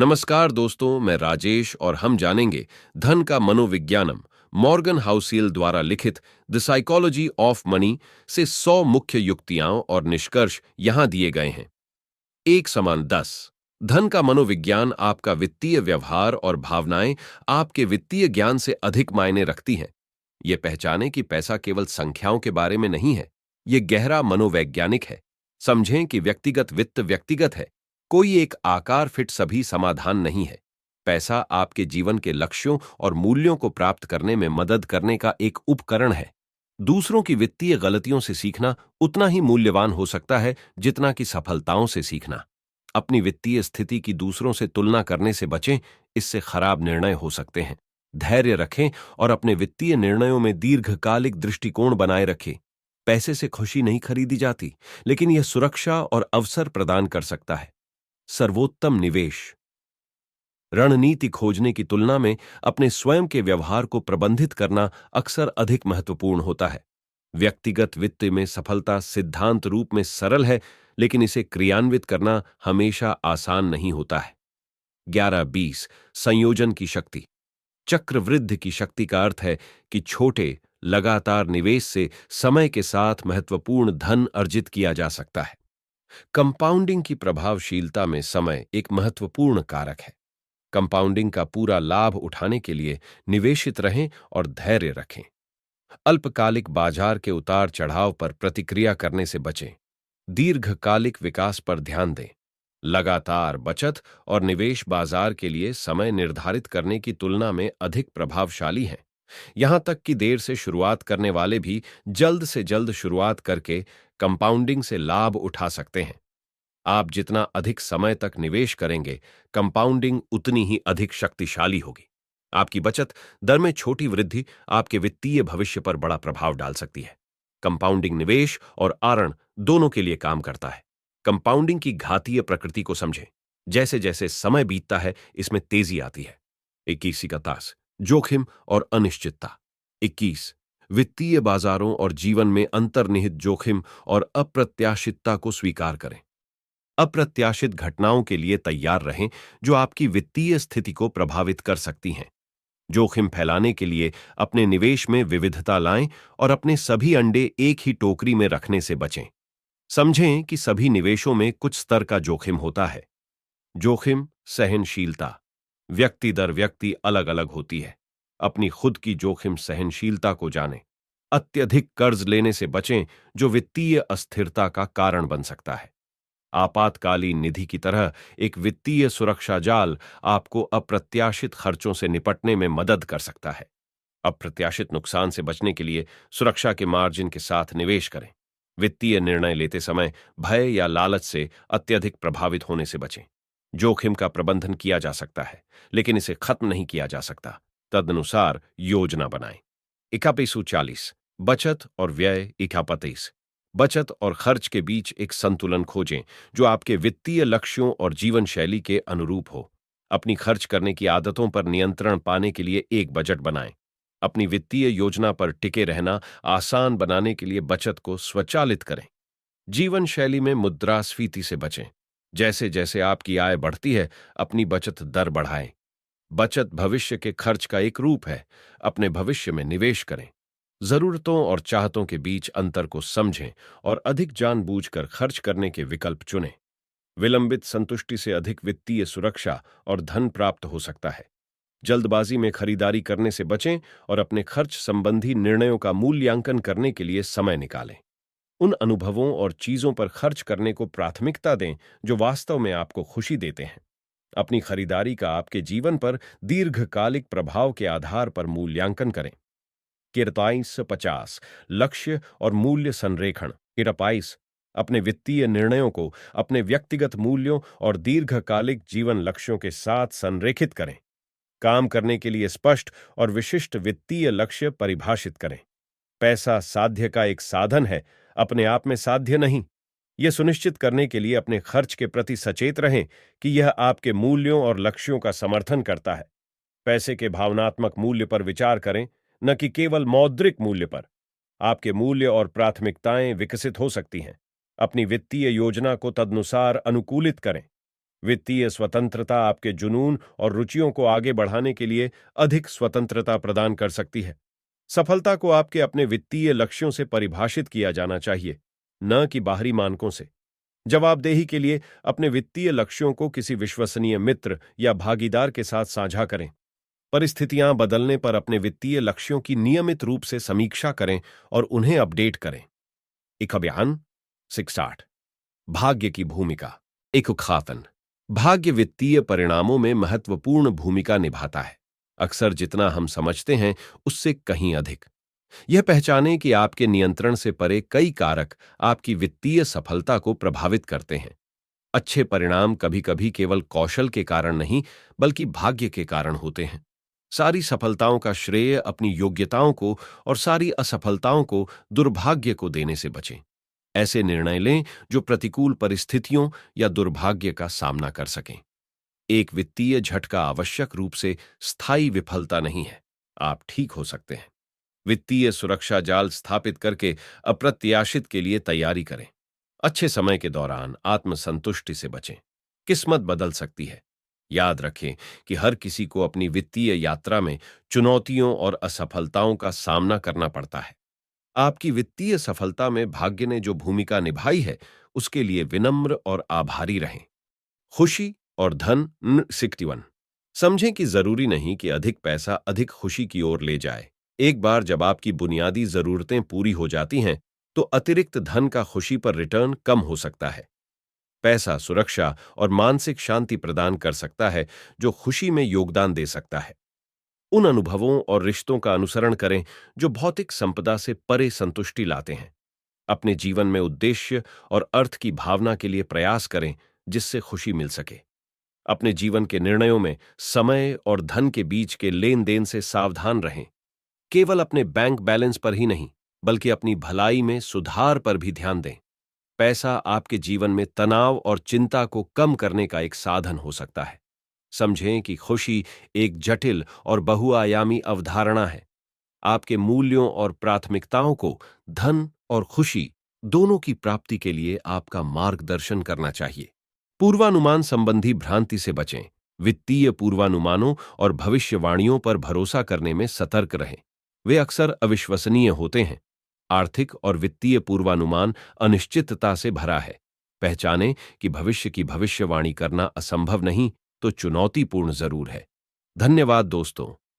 नमस्कार दोस्तों, मैं राजेश और हम जानेंगे धन का मनोविज्ञानम मॉर्गन हाउसिल द्वारा लिखित द साइकोलॉजी ऑफ मनी से 100 मुख्य युक्तियां और निष्कर्ष यहां दिए गए हैं। एक समान 10। धन का मनोविज्ञान आपका वित्तीय व्यवहार और भावनाएं आपके वित्तीय ज्ञान से अधिक मायने रखती हैं। ये पहचाने कि पैसा केवल संख्याओं के बारे में नहीं है, ये गहरा मनोवैज्ञानिक है। समझें कि व्यक्तिगत वित्त व्यक्तिगत है, कोई एक आकार फिट सभी समाधान नहीं है। पैसा आपके जीवन के लक्ष्यों और मूल्यों को प्राप्त करने में मदद करने का एक उपकरण है। दूसरों की वित्तीय गलतियों से सीखना उतना ही मूल्यवान हो सकता है जितना कि सफलताओं से सीखना। अपनी वित्तीय स्थिति की दूसरों से तुलना करने से बचें, इससे खराब निर्णय हो सकते हैं। धैर्य रखें और अपने वित्तीय निर्णयों में दीर्घकालिक दृष्टिकोण बनाए रखें। पैसे से खुशी नहीं खरीदी जाती, लेकिन यह सुरक्षा और अवसर प्रदान कर सकता है। सर्वोत्तम निवेश। रणनीति खोजने की तुलना में अपने स्वयं के व्यवहार को प्रबंधित करना अक्सर अधिक महत्वपूर्ण होता है। व्यक्तिगत वित्त में सफलता सिद्धांत रूप में सरल है, लेकिन इसे क्रियान्वित करना हमेशा आसान नहीं होता है। 11-20 संयोजन की शक्ति। चक्रवृद्धि की शक्ति का अर्थ है कि छोटे लगातार निवेश से समय के साथ महत्वपूर्ण धन अर्जित किया जा सकता है। कंपाउंडिंग की प्रभावशीलता में समय एक महत्वपूर्ण कारक है। कंपाउंडिंग का पूरा लाभ उठाने के लिए निवेशित रहें और धैर्य रखें। अल्पकालिक बाजार के उतार चढ़ाव पर प्रतिक्रिया करने से बचें। दीर्घकालिक विकास पर ध्यान दें। लगातार बचत और निवेश बाजार के लिए समय निर्धारित करने की तुलना में अधिक प्रभावशाली हैं। यहां तक कि देर से शुरुआत करने वाले भी जल्द से जल्द शुरुआत करके कंपाउंडिंग से लाभ उठा सकते हैं। आप जितना अधिक समय तक निवेश करेंगे, कंपाउंडिंग उतनी ही अधिक शक्तिशाली होगी। आपकी बचत दर में छोटी वृद्धि आपके वित्तीय भविष्य पर बड़ा प्रभाव डाल सकती है। कंपाउंडिंग निवेश और आरण दोनों के लिए काम करता है। कंपाउंडिंग की घातीय प्रकृति को समझें। जैसे जैसे समय बीतता है, इसमें तेजी आती है। 21 का तास जोखिम और अनिश्चितता। 21 वित्तीय बाजारों और जीवन में अंतर्निहित जोखिम और अप्रत्याशितता को स्वीकार करें। अप्रत्याशित घटनाओं के लिए तैयार रहें जो आपकी वित्तीय स्थिति को प्रभावित कर सकती हैं। जोखिम फैलाने के लिए अपने निवेश में विविधता लाएं और अपने सभी अंडे एक ही टोकरी में रखने से बचें। समझें कि सभी निवेशों में कुछ स्तर का जोखिम होता है। जोखिम सहनशीलता। व्यक्ति दर व्यक्ति अलग अलग होती है। अपनी खुद की जोखिम सहनशीलता को जानें। अत्यधिक कर्ज लेने से बचें जो वित्तीय अस्थिरता का कारण बन सकता है। आपातकालीन निधि की तरह एक वित्तीय सुरक्षा जाल आपको अप्रत्याशित खर्चों से निपटने में मदद कर सकता है। अप्रत्याशित नुकसान से बचने के लिए सुरक्षा के मार्जिन के साथ निवेश करें। वित्तीय निर्णय लेते समय भय या लालच से अत्यधिक प्रभावित होने से बचें। जोखिम का प्रबंधन किया जा सकता है, लेकिन इसे खत्म नहीं किया जा सकता। तदनुसार योजना बनाएं। 4140 बचत और व्यय। 41 बचत और खर्च के बीच एक संतुलन खोजें जो आपके वित्तीय लक्ष्यों और जीवन शैली के अनुरूप हो। अपनी खर्च करने की आदतों पर नियंत्रण पाने के लिए एक बजट बनाएं। अपनी वित्तीय योजना पर टिके रहना आसान बनाने के लिए बचत को स्वचालित करें। जीवन शैली में मुद्रास्फीति से बचें। जैसे जैसे आपकी आय बढ़ती है, अपनी बचत दर बढ़ाएं। बचत भविष्य के खर्च का एक रूप है। अपने भविष्य में निवेश करें। जरूरतों और चाहतों के बीच अंतर को समझें और अधिक जानबूझकर खर्च करने के विकल्प चुनें। विलंबित संतुष्टि से अधिक वित्तीय सुरक्षा और धन प्राप्त हो सकता है। जल्दबाजी में खरीदारी करने से बचें और अपने खर्च संबंधी निर्णयों का मूल्यांकन करने के लिए समय निकालें। उन अनुभवों और चीजों पर खर्च करने को प्राथमिकता दें जो वास्तव में आपको खुशी देते हैं। अपनी खरीदारी का आपके जीवन पर दीर्घकालिक प्रभाव के आधार पर मूल्यांकन करें। 4350 लक्ष्य और मूल्य संरेखण। 43 अपने वित्तीय निर्णयों को अपने व्यक्तिगत मूल्यों और दीर्घकालिक जीवन लक्ष्यों के साथ संरेखित करें। काम करने के लिए स्पष्ट और विशिष्ट वित्तीय लक्ष्य परिभाषित करें। पैसा साध्य का एक साधन है, अपने आप में साध्य नहीं। यह सुनिश्चित करने के लिए अपने खर्च के प्रति सचेत रहें कि यह आपके मूल्यों और लक्ष्यों का समर्थन करता है। पैसे के भावनात्मक मूल्य पर विचार करें, न कि केवल मौद्रिक मूल्य पर। आपके मूल्य और प्राथमिकताएं विकसित हो सकती हैं। अपनी वित्तीय योजना को तदनुसार अनुकूलित करें। वित्तीय स्वतंत्रता आपके जुनून और रुचियों को आगे बढ़ाने के लिए अधिक स्वतंत्रता प्रदान कर सकती है। सफलता को आपके अपने वित्तीय लक्ष्यों से परिभाषित किया जाना चाहिए, न कि बाहरी मानकों से। जवाबदेही के लिए अपने वित्तीय लक्ष्यों को किसी विश्वसनीय मित्र या भागीदार के साथ साझा करें। परिस्थितियां बदलने पर अपने वित्तीय लक्ष्यों की नियमित रूप से समीक्षा करें और उन्हें अपडेट करें। एक अभियान 68 भाग्य की भूमिका। एक खातन भाग्य वित्तीय परिणामों में महत्वपूर्ण भूमिका निभाता है, अक्सर जितना हम समझते हैं उससे कहीं अधिक। यह पहचानें कि आपके नियंत्रण से परे कई कारक आपकी वित्तीय सफलता को प्रभावित करते हैं। अच्छे परिणाम कभी कभी केवल कौशल के कारण नहीं, बल्कि भाग्य के कारण होते हैं। सारी सफलताओं का श्रेय अपनी योग्यताओं को और सारी असफलताओं को दुर्भाग्य को देने से बचें। ऐसे निर्णय लें जो प्रतिकूल परिस्थितियों या दुर्भाग्य का सामना कर सकें। एक वित्तीय झटका आवश्यक रूप से स्थायी विफलता नहीं है। आप ठीक हो सकते हैं। वित्तीय सुरक्षा जाल स्थापित करके अप्रत्याशित के लिए तैयारी करें। अच्छे समय के दौरान आत्मसंतुष्टि से बचें। किस्मत बदल सकती है। याद रखें कि हर किसी को अपनी वित्तीय यात्रा में चुनौतियों और असफलताओं का सामना करना पड़ता है। आपकी वित्तीय सफलता में भाग्य ने जो भूमिका निभाई है, उसके लिए विनम्र और आभारी रहें। खुशी और धन 61। समझें कि जरूरी नहीं कि अधिक पैसा अधिक खुशी की ओर ले जाए। एक बार जब आपकी बुनियादी जरूरतें पूरी हो जाती हैं, तो अतिरिक्त धन का खुशी पर रिटर्न कम हो सकता है। पैसा सुरक्षा और मानसिक शांति प्रदान कर सकता है, जो खुशी में योगदान दे सकता है। उन अनुभवों और रिश्तों का अनुसरण करें जो भौतिक संपदा से परे संतुष्टि लाते हैं। अपने जीवन में उद्देश्य और अर्थ की भावना के लिए प्रयास करें, जिससे खुशी मिल सके। अपने जीवन के निर्णयों में समय और धन के बीच के लेन देन से सावधान रहें। केवल अपने बैंक बैलेंस पर ही नहीं, बल्कि अपनी भलाई में सुधार पर भी ध्यान दें। पैसा आपके जीवन में तनाव और चिंता को कम करने का एक साधन हो सकता है। समझें कि खुशी एक जटिल और बहुआयामी अवधारणा है। आपके मूल्यों और प्राथमिकताओं को धन और खुशी दोनों की प्राप्ति के लिए आपका मार्गदर्शन करना चाहिए। पूर्वानुमान संबंधी भ्रांति से बचें। वित्तीय पूर्वानुमानों और भविष्यवाणियों पर भरोसा करने में सतर्क रहें। वे अक्सर अविश्वसनीय होते हैं। आर्थिक और वित्तीय पूर्वानुमान अनिश्चितता से भरा है। पहचानें कि भविष्य की भविष्यवाणी करना असंभव नहीं, तो चुनौतीपूर्ण जरूर है। धन्यवाद दोस्तों।